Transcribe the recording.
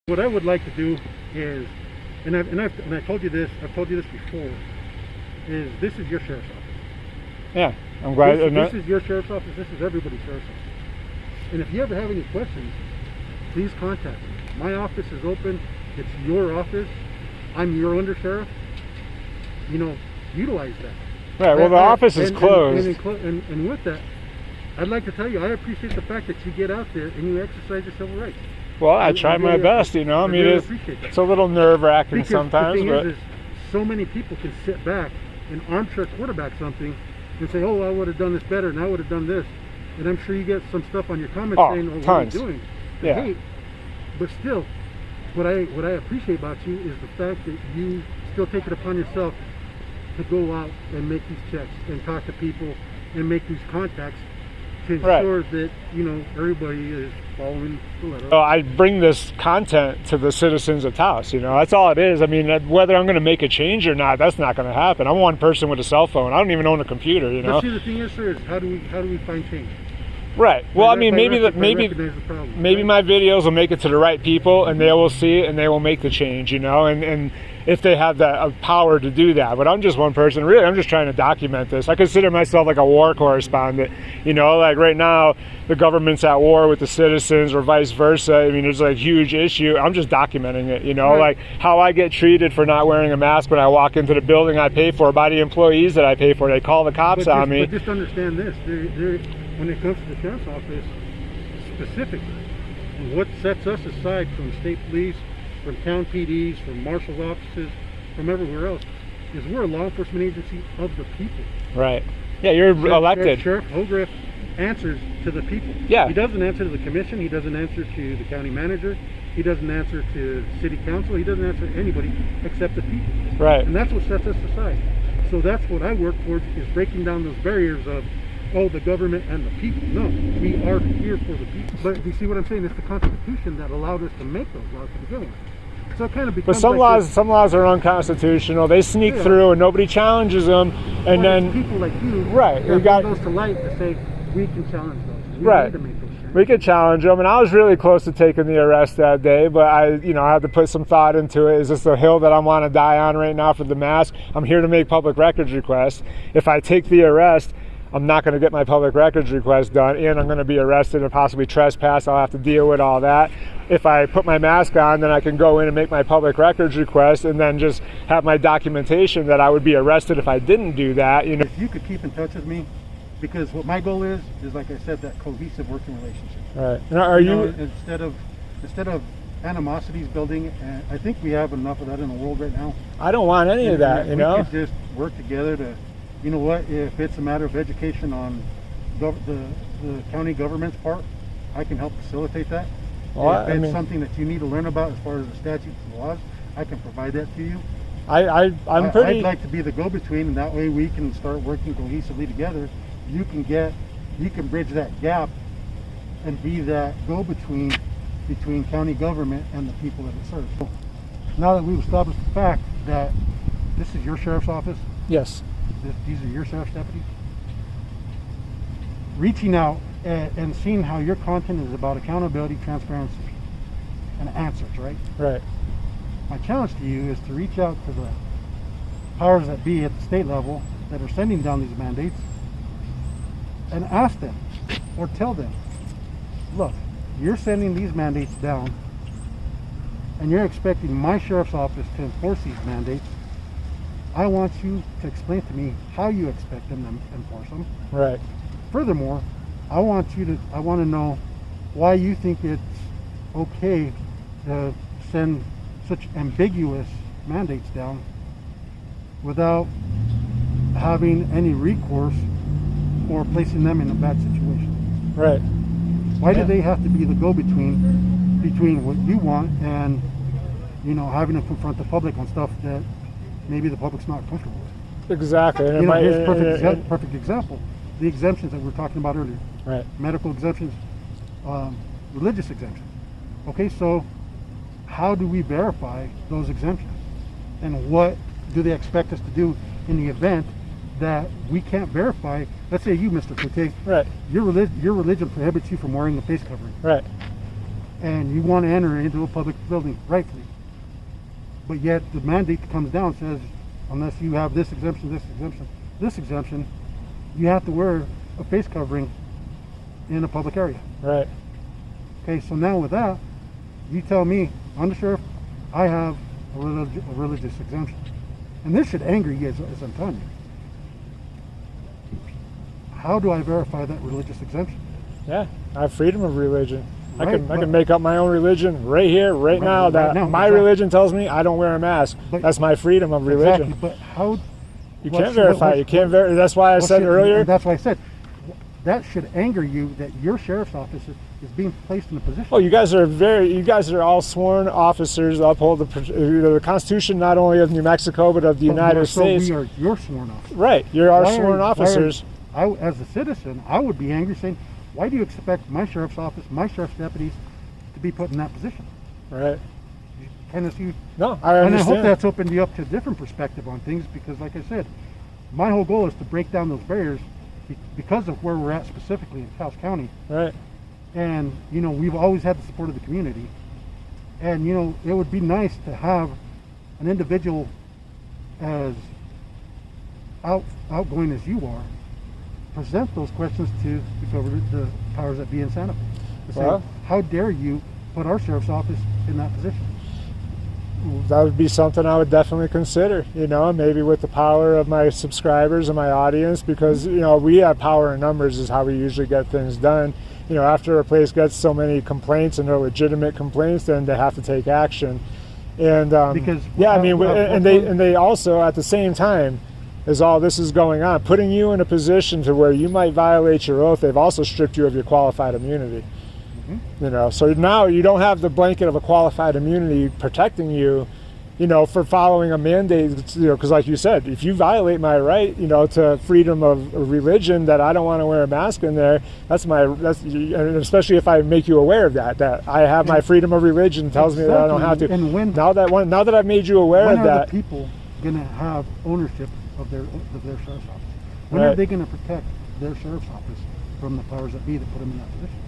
What I would like to do is, and I told you this, I've told you this before, is this is your sheriff's office. Yeah, I'm glad. This is your sheriff's office. This is everybody's sheriff's office. And if you ever have any questions, please contact me. My office is open. It's your office. I'm your undersheriff. You know, utilize that. Right. Well, the office is closed. And with that, I'd like to tell you, I appreciate the fact that you get out there and you exercise your civil rights. Well, I try my best, you know. I mean, it's a little nerve-wracking sometimes. The thing is, so many people can sit back and armchair quarterback something and say, "Oh, I would have done this better, and I would have done this." And I'm sure you get some stuff on your comments saying, "Oh, what are you doing?" Yeah. Hate. But still, what I appreciate about you is the fact that you still take it upon yourself to go out and make these checks and talk to people and make these contacts to ensure that, you know, everybody is following the letter. So I bring this content to the citizens of Taos, you know, that's all it is. I mean, whether I'm going to make a change or not, that's not going to happen. I'm one person with a cell phone. I don't even own a computer, you know. But see, the thing is, sir, is how do we find change? Right. Well, I mean, maybe my videos will make it to the right people, and they will see it, and they will make the change, you know, and if they have that power to do that. But I'm just one person. Really, I'm just trying to document this. I consider myself like a war correspondent, you know, like right now the government's at war with the citizens or vice versa. I mean, there's a huge issue. I'm just documenting it, you know, like how I get treated for not wearing a mask when I walk into the building I pay for by the employees that I pay for. They call the cops on me. But just understand this. When it comes to the sheriff's office specifically, and what sets us aside from state police, from town PDs, from marshal's offices, from everywhere else, is we're a law enforcement agency of the people. Right. Yeah, you're elected. Sheriff Hogriff answers to the people. Yeah. He doesn't answer to the commission. He doesn't answer to the county manager. He doesn't answer to city council. He doesn't answer to anybody except the people. Right. And that's what sets us aside. So that's what I work towards, is breaking down those barriers of, oh, the government and the people. No, we are here for the people. But you see what I'm saying? It's the Constitution that allowed us to make those laws to begin with. So it kind of becomes. But some laws are unconstitutional. They sneak through and nobody challenges them. And then people like you, we got those to light to say we can challenge those. We need to make those changes. We could challenge them, and I was really close to taking the arrest that day, but I had to put some thought into it. Is this the hill that I want to die on right now for the mask? I'm here to make public records requests. If I take the arrest, I'm not going to get my public records request done, and I'm going to be arrested and possibly trespass. I'll have to deal with all that. If I put my mask on, then I can go in and make my public records request and then just have my documentation that I would be arrested if I didn't do that. You know, if you could keep in touch with me, because what my goal is like I said, that cohesive working relationship. Right. Now, instead of animosities building, and I think we have enough of that in the world right now. I don't want any of that. You know, we could just work together to. You know what? If it's a matter of education on the county government's part, I can help facilitate that. Well, if it's something that you need to learn about as far as the statutes and laws, I can provide that to you. I'd like to be the go-between, and that way we can start working cohesively together. You can bridge that gap and be that go-between between county government and the people that it serves. So now that we've established the fact that this is your sheriff's office. Yes. These are your sheriff's deputies. Reaching out and seeing how your content is about accountability, transparency, and answers, right? Right. My challenge to you is to reach out to the powers that be at the state level that are sending down these mandates and ask them or tell them, look, you're sending these mandates down and you're expecting my sheriff's office to enforce these mandates. I want you to explain to me how you expect them to enforce them. Right. Furthermore, I want to know why you think it's okay to send such ambiguous mandates down without having any recourse or placing them in a bad situation. Right. Why do they have to be the go-between between what you want and, having to confront the public on stuff that maybe the public's not comfortable with? Exactly. Here's a perfect example. The exemptions that we were talking about earlier. Right. Medical exemptions, religious exemptions. Okay, so how do we verify those exemptions? And what do they expect us to do in the event that we can't verify? Let's say you, Mr. Cote, right. Your religion prohibits you from wearing a face covering. Right. and you want to enter into a public building rightfully, but yet the mandate that comes down says, unless you have this exemption, this exemption, this exemption, you have to wear a face covering in a public area. Right. Okay, so now with that, you tell me, Undersheriff, I have a religious exemption. And this should anger you as I'm telling you. How do I verify that religious exemption? Yeah, I have freedom of religion. Right, I can make up my own religion right here, right now. My religion tells me I don't wear a mask. That's my freedom of religion. Exactly, but how? You can't verify. You can't verify. That's why I said earlier. That's why I said that should anger you that your sheriff's office is being placed in a position. Oh, you guys are all sworn officers that uphold the Constitution, not only of New Mexico but of the United States. So we are your sworn officers. Right, you're our sworn officers. As a citizen, I would be angry saying, why do you expect my sheriff's office, my sheriff's deputies to be put in that position? Right. Kind of see. No, I understand. And I hope that's opened you up to a different perspective on things, because like I said, my whole goal is to break down those barriers because of where we're at specifically in Taos County. Right. And, you know, we've always had the support of the community. And, you know, it would be nice to have an individual as outgoing as you are present those questions to the powers that be in Santa Fe. To say, how dare you put our sheriff's office in that position? That would be something I would definitely consider, you know, maybe with the power of my subscribers and my audience, because, you know, we have power in numbers is how we usually get things done. You know, after a place gets so many complaints and they're legitimate complaints, then they have to take action. And because they also at the same time, as all this is going on, putting you in a position to where you might violate your oath, they've also stripped you of your qualified immunity. You know, so now you don't have the blanket of a qualified immunity protecting you, you know, for following a mandate, you know, because like you said, if you violate my right, you know, to freedom of religion, that I don't want to wear a mask in there, especially if I make you aware of that I have my freedom of religion tells me that I don't have to. And now that I've made you aware of that, when are the people going to have ownership of their sheriff's office? When are they going to protect their sheriff's office from the powers that be that put them in that position?